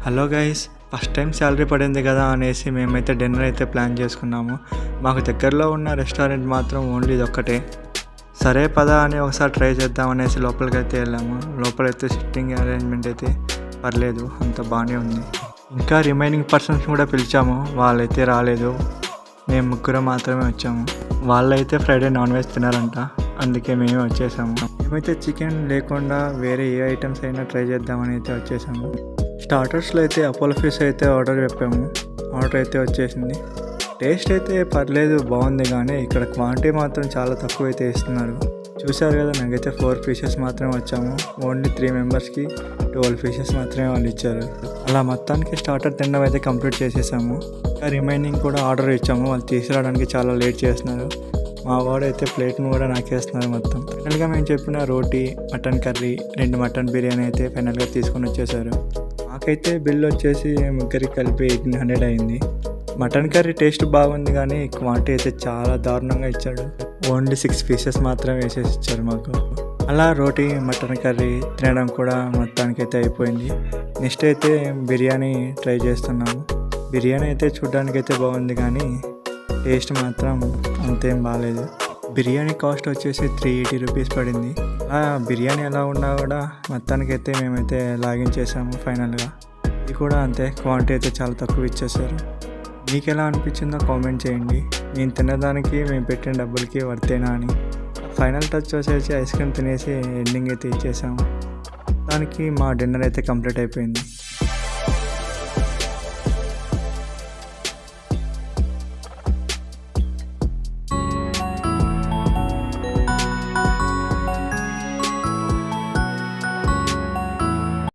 Hello guys, first time salary పడింది కదా అనేసి మేమైతే డిన్నర్ అయితే ప్లాన్ చేసుకున్నాము. మాకు దగ్గరలో ఉన్న రెస్టారెంట్ మాత్రం ఓన్లీ ఇది ఒక్కటే. సరే పదా అని ఒకసారి ట్రై చేద్దాం అనేసి లోపలికి అయితే వెళ్ళాము. లోపలైతే సిట్టింగ్ అరేంజ్మెంట్ అయితే పర్లేదు, అంత బాగానే ఉంది. ఇంకా రిమైనింగ్ పర్సన్స్ కూడా పిలిచాము, వాళ్ళైతే రాలేదు. మేము ముగ్గురు మాత్రమే వచ్చాము. వాళ్ళైతే ఫ్రైడే నాన్ వెజ్ తినారంట, అందుకే మేమే వచ్చేసాము. మేమైతే చికెన్ లేకుండా వేరే ఏ ఐటమ్స్ అయినా ట్రై చేద్దామని అయితే వచ్చేసాము. స్టార్టర్స్లో అయితే అపోలో ఫిష్ అయితే ఆర్డర్ చెప్పాము. ఆర్డర్ అయితే వచ్చేసింది. టేస్ట్ అయితే పర్లేదు, బాగుంది. కానీ ఇక్కడ క్వాంటిటీ మాత్రం చాలా తక్కువ అయితే ఇస్తున్నారు. చూశారు కదా, నాకైతే 4 పీసెస్ మాత్రమే వచ్చాము. ఓన్లీ 3 మెంబర్స్కి 12 పీసెస్ మాత్రమే వాళ్ళు ఇచ్చారు. అలా మొత్తానికి స్టార్టర్ తినడం అయితే కంప్లీట్ చేసేసాము. ఇంకా రిమైనింగ్ కూడా ఆర్డర్ ఇచ్చాము. వాళ్ళు తీసుకురావడానికి చాలా లేట్ చేస్తున్నారు. మా వాడు అయితే ప్లేట్ను కూడా నాకేస్తున్నారు మొత్తం. ఫైనల్గా మేము చెప్పిన రోటీ, మటన్ కర్రీ, 2 మటన్ బిర్యానీ అయితే ఫైనల్గా తీసుకొని వచ్చేసారు. మాకైతే బిల్ వచ్చేసి ముగ్గురికి కలిపి 1800 అయింది. మటన్ కర్రీ టేస్ట్ బాగుంది, కానీ క్వాంటిటీ అయితే చాలా దారుణంగా ఇచ్చాడు. ఓన్లీ 6 పీసెస్ మాత్రం వేసేసి ఇచ్చారు మాకు. అలా రోటీ, మటన్ కర్రీ తినడం కూడా మొత్తానికి అయితే అయిపోయింది. నెక్స్ట్ అయితే బిర్యానీ ట్రై చేస్తున్నాము. బిర్యానీ అయితే చూడడానికి అయితే బాగుంది, కానీ టేస్ట్ మాత్రం అంతేం బాగాలేదు. బిర్యానీ కాస్ట్ వచ్చేసి 380 రూపీస్ పడింది. బిర్యానీ ఎలా ఉన్నా కూడా మొత్తానికైతే మేమైతే లాగిన్ చేసాము. ఫైనల్గా ఇది కూడా అంతే, క్వాంటిటీ అయితే చాలా తక్కువ ఇచ్చేసారు. మీకు ఎలా అనిపించిందో కామెంట్ చేయండి. నేను తినడానికి మేము పెట్టిన డబ్బులకి వర్తేనా అని. ఫైనల్ టచ్ వచ్చేసి ఐస్ క్రీమ్ తినేసి ఎండింగ్ అయితే ఇచ్చేసాము. దానికి మా డిన్నర్ అయితే కంప్లీట్ అయిపోయింది.